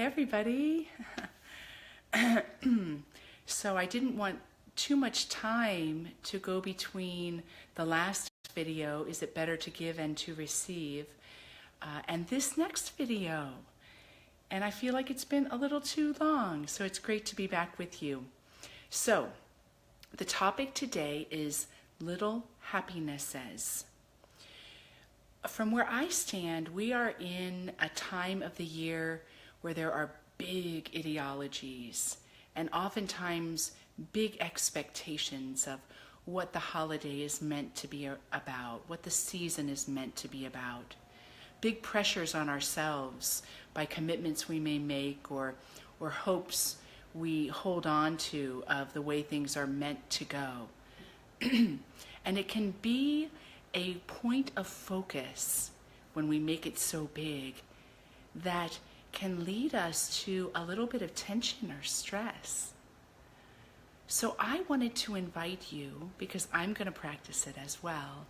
everybody. So I didn't want too much time to go between the last video, Is It Better to Give and to Receive, and this next video. And I feel like it's been a little too long, so it's great to be back with you. So the topic today is little happinesses. From where I stand, we are in a time of the year where there are big ideologies and oftentimes big expectations of what the holiday is meant to be about, what the season is meant to be about. Big pressures on ourselves by commitments we may make or hopes we hold on to of the way things are meant to go. And it can be a point of focus when we make it so big that can lead us to a little bit of tension or stress. So I wanted to invite you, because I'm going to practice it as well,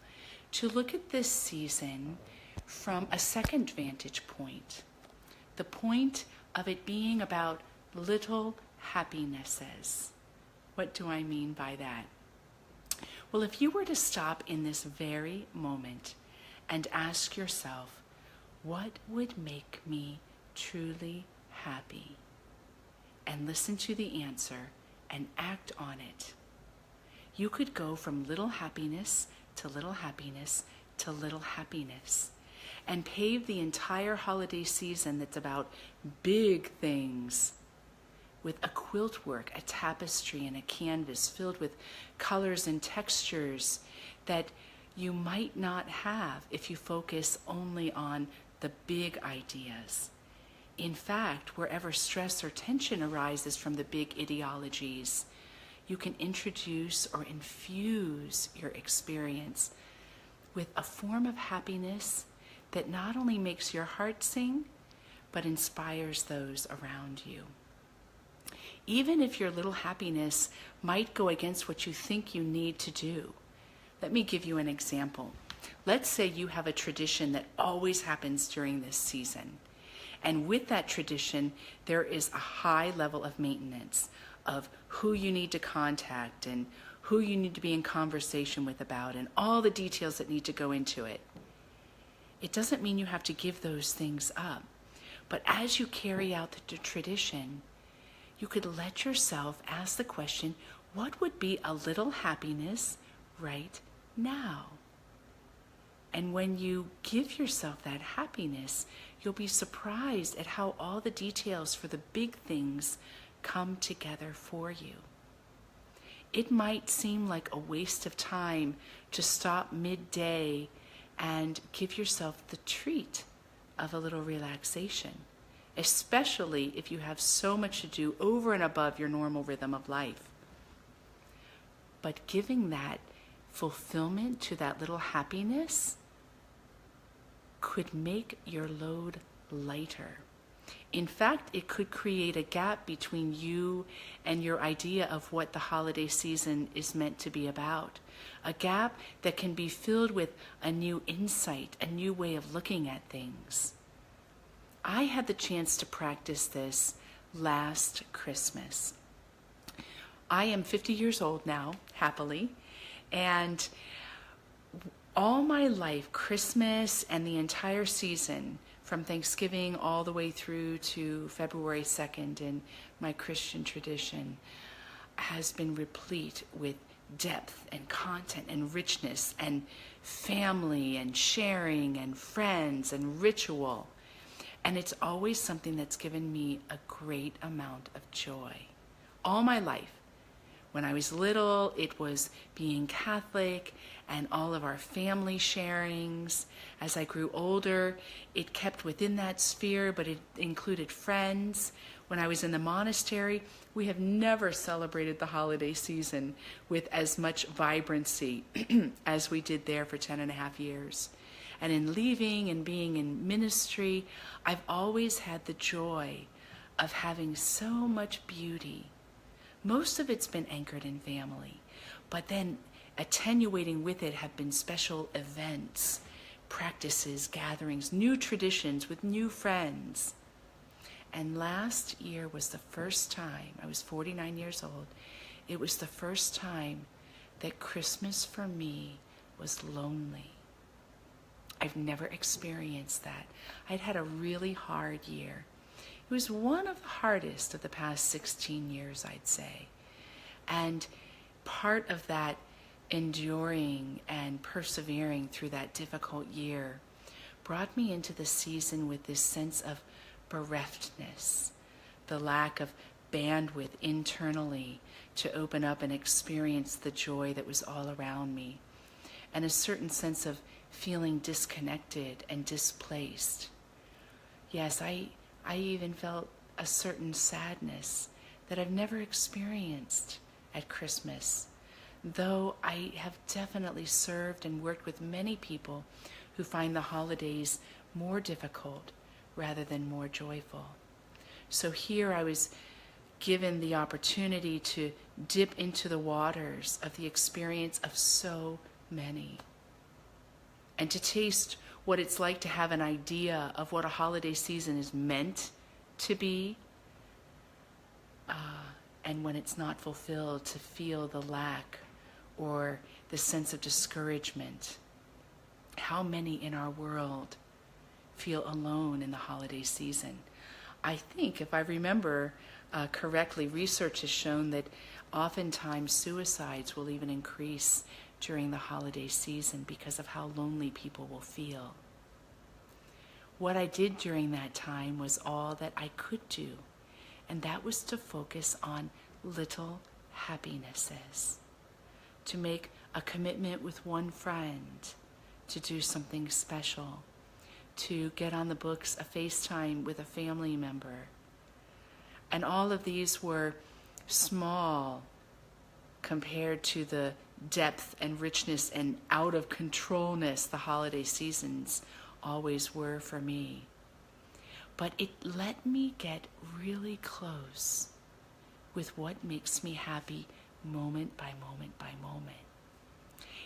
to look at this season from a second vantage point. The point of it being about little happinesses. What do I mean by that? Well, if you were to stop in this very moment and ask yourself, what would make me truly happy? And listen to the answer and act on it. You could go from little happiness to little happiness to little happiness and pave the entire holiday season that's about big things with a quilt work, a tapestry, and a canvas filled with colors and textures that you might not have if you focus only on the big ideas. In fact, wherever stress or tension arises from the big ideologies, you can introduce or infuse your experience with a form of happiness that not only makes your heart sing, but inspires those around you. Even if your little happiness might go against what you think you need to do. Let me give you an example. Let's say you have a tradition that always happens during this season. And with that tradition, there is a high level of maintenance of who you need to contact and who you need to be in conversation with about and all the details that need to go into it. It doesn't mean you have to give those things up. But as you carry out the tradition, you could let yourself ask the question, what would be a little happiness right now? And when you give yourself that happiness, you'll be surprised at how all the details for the big things come together for you. It might seem like a waste of time to stop midday and give yourself the treat of a little relaxation, especially if you have so much to do over and above your normal rhythm of life. But giving that fulfillment to that little happiness could make your load lighter. In fact, it could create a gap between you and your idea of what the holiday season is meant to be about. A gap that can be filled with a new insight, a new way of looking at things. I had the chance to practice this last Christmas. I am 50 years old now, happily, and all my life, Christmas and the entire season, from Thanksgiving all the way through to February 2nd in my Christian tradition, has been replete with depth and content and richness and family and sharing and friends and ritual. And it's always something that's given me a great amount of joy. All my life. When I was little, it was being Catholic and all of our family sharings. As I grew older, it kept within that sphere, but it included friends. When I was in the monastery, we have never celebrated the holiday season with as much vibrancy as we did there for 10 and a half years. And in leaving and being in ministry, I've always had the joy of having so much beauty. Most of it's been anchored in family, but then attenuating with it have been special events, practices, gatherings, new traditions with new friends. And last year was the first time, I was 49 years old, it was the first time that Christmas for me was lonely. I've never experienced that. I'd had a really hard year. It was one of the hardest of the past 16 years, I'd say. And part of that enduring and persevering through that difficult year brought me into the season with this sense of bereftness, the lack of bandwidth internally to open up and experience the joy that was all around me, and a certain sense of feeling disconnected and displaced. Yes, I even felt a certain sadness that I've never experienced at Christmas, though I have definitely served and worked with many people who find the holidays more difficult rather than more joyful. So here I was given the opportunity to dip into the waters of the experience of so many, and to taste what it's like to have an idea of what a holiday season is meant to be, and when it's not fulfilled, to feel the lack or the sense of discouragement. How many in our world feel alone in the holiday season? I think, if I remember correctly, research has shown that oftentimes suicides will even increase during the holiday season because of how lonely people will feel. What I did during that time was all that I could do, and that was to focus on little happinesses, to make a commitment with one friend to do something special, to get on the books a FaceTime with a family member. And all of these were small compared to the depth and richness and out of controlness the holiday seasons always were for me. But it let me get really close with what makes me happy moment by moment by moment.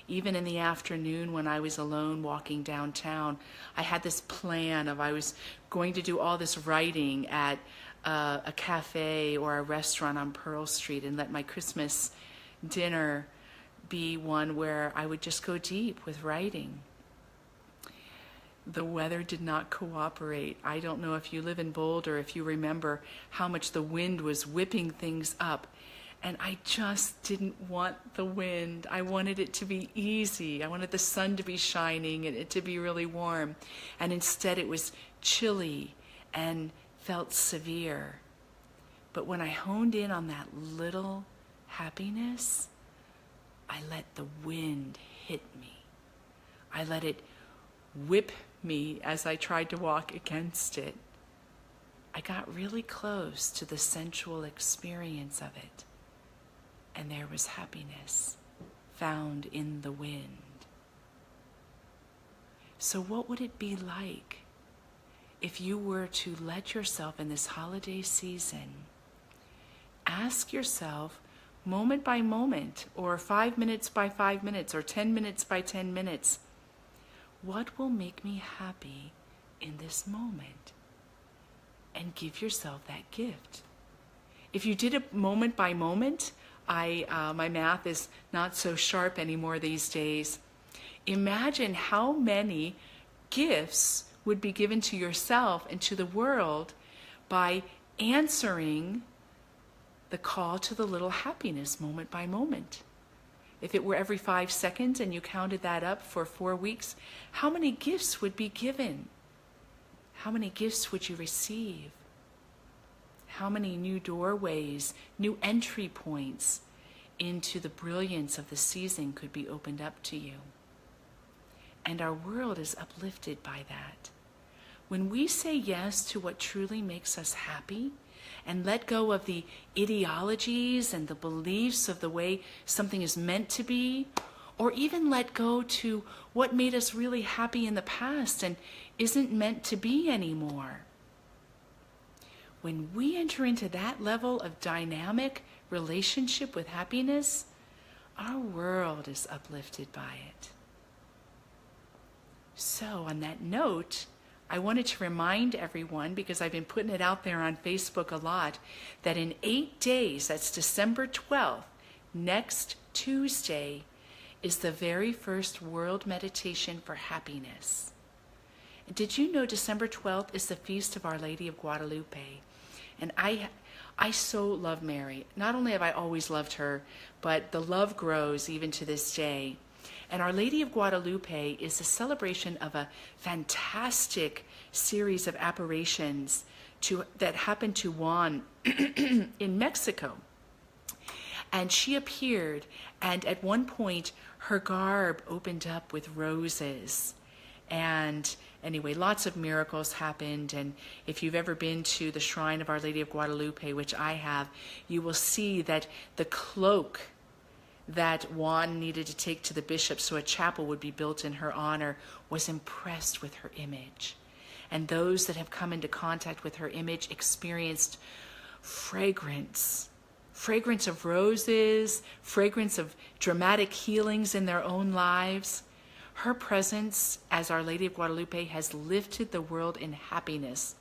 Even in the afternoon when I was alone walking downtown, I had this plan of I was going to do all this writing at a cafe or a restaurant on Pearl Street, and let my Christmas dinner be one where I would just go deep with writing. The weather did not cooperate. I don't know if you live in Boulder, if you remember how much the wind was whipping things up. And I just didn't want the wind. I wanted it to be easy. I wanted the sun to be shining and it to be really warm. And instead it was chilly and felt severe. But when I honed in on that little happiness, I let the wind hit me. I let it whip me as I tried to walk against it. I got really close to the sensual experience of it. And there was happiness found in the wind. So what would it be like if you were to let yourself in this holiday season ask yourself moment by moment, or 5 minutes by 5 minutes, or 10 minutes by 10 minutes, what will make me happy in this moment? And give yourself that gift. If you did it moment by moment, my math is not so sharp anymore these days. Imagine how many gifts would be given to yourself and to the world by answering the call to the little happiness moment by moment. If it were every 5 seconds and you counted that up for 4 weeks, how many gifts would be given? How many gifts would you receive? How many new doorways, new entry points into the brilliance of the season could be opened up to you? And our world is uplifted by that. When we say yes to what truly makes us happy and let go of the ideologies and the beliefs of the way something is meant to be, or even let go to what made us really happy in the past and isn't meant to be anymore. When we enter into that level of dynamic relationship with happiness, our world is uplifted by it. So on that note, I wanted to remind everyone, because I've been putting it out there on Facebook a lot, that in 8 days, that's December 12th, next Tuesday, is the very first World Meditation for Happiness. Did you know December 12th is the feast of Our Lady of Guadalupe? And I so love Mary. Not only have I always loved her, but the love grows even to this day. And Our Lady of Guadalupe is a celebration of a fantastic series of apparitions that happened to Juan in Mexico. And she appeared, and at one point, her garb opened up with roses. And anyway, lots of miracles happened. And if you've ever been to the shrine of Our Lady of Guadalupe, which I have, you will see that the cloak that Juan needed to take to the bishop so a chapel would be built in her honor was impressed with her image. And those that have come into contact with her image experienced fragrance of roses, fragrance of dramatic healings in their own lives. Her presence as Our Lady of Guadalupe has lifted the world in happiness.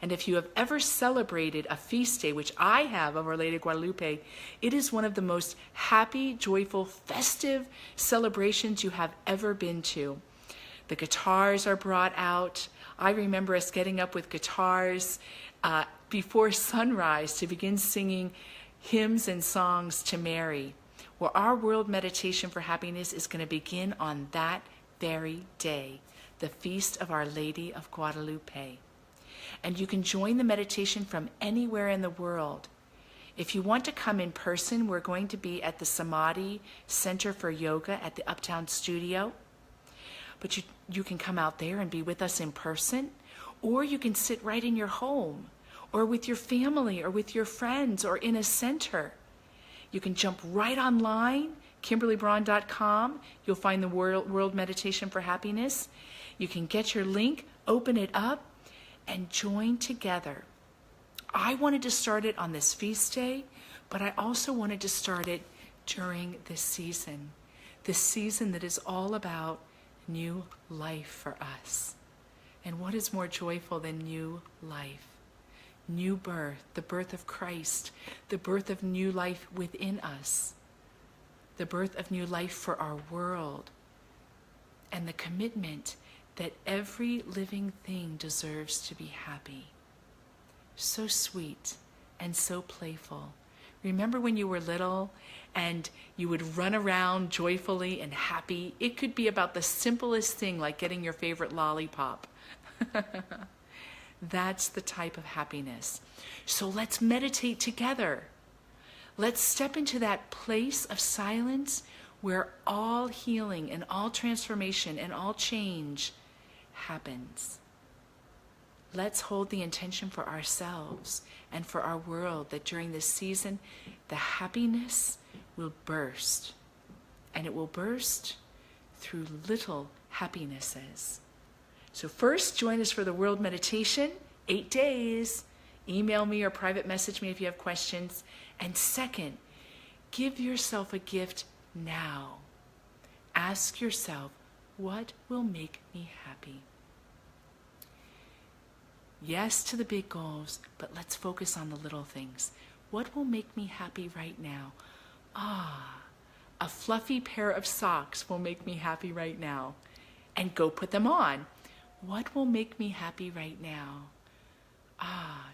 And if you have ever celebrated a feast day, which I have of Our Lady of Guadalupe, it is one of the most happy, joyful, festive celebrations you have ever been to. The guitars are brought out. I remember us getting up with guitars before sunrise to begin singing hymns and songs to Mary. Well, our World Meditation for Happiness is going to begin on that very day, the Feast of Our Lady of Guadalupe. And you can join the meditation from anywhere in the world. If you want to come in person, we're going to be at the Samadhi Center for Yoga at the Uptown Studio. But you can come out there and be with us in person, or you can sit right in your home, or with your family, or with your friends, or in a center. You can jump right online, KimberlyBraun.com. You'll find the World Meditation for Happiness. You can get your link, open it up, and join together. I wanted to start it on this feast day, but I also wanted to start it during this season that is all about new life for us. And what is more joyful than new life? New birth, the birth of Christ, the birth of new life within us, the birth of new life for our world, and the commitment that every living thing deserves to be happy. So sweet and so playful. Remember when you were little and you would run around joyfully and happy? It could be about the simplest thing, like getting your favorite lollipop. That's the type of happiness. So let's meditate together. Let's step into that place of silence where all healing and all transformation and all change happens. Let's hold the intention for ourselves and for our world that during this season, the happiness will burst. And it will burst through little happinesses. So first, join us for the World Meditation, 8 days. Email me or private message me if you have questions. And second, give yourself a gift now. Ask yourself, what will make me happy? Yes to the big goals, but let's focus on the little things. What will make me happy right now? A fluffy pair of socks will make me happy right now. And go put them on. What will make me happy right now?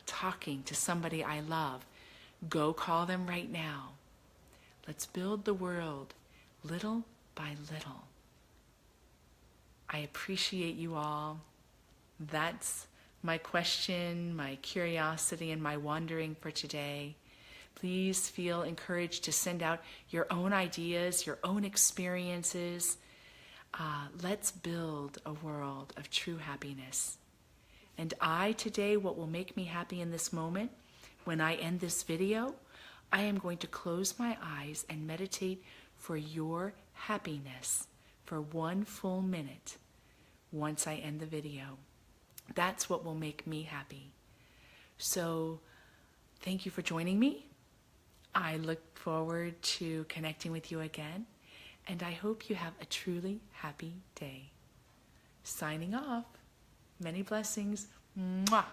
Talking to somebody I love. Go call them right now. Let's build the world little by little. I appreciate you all. That's my question, my curiosity, and my wondering for today. Please feel encouraged to send out your own ideas, your own experiences. Let's build a world of true happiness. And today, what will make me happy in this moment, when I end this video, I am going to close my eyes and meditate for your happiness for 1 full minute once I end the video. That's what will make me happy. So, thank you for joining me. I look forward to connecting with you again, and I hope you have a truly happy day. Signing off. Many blessings. Mwah.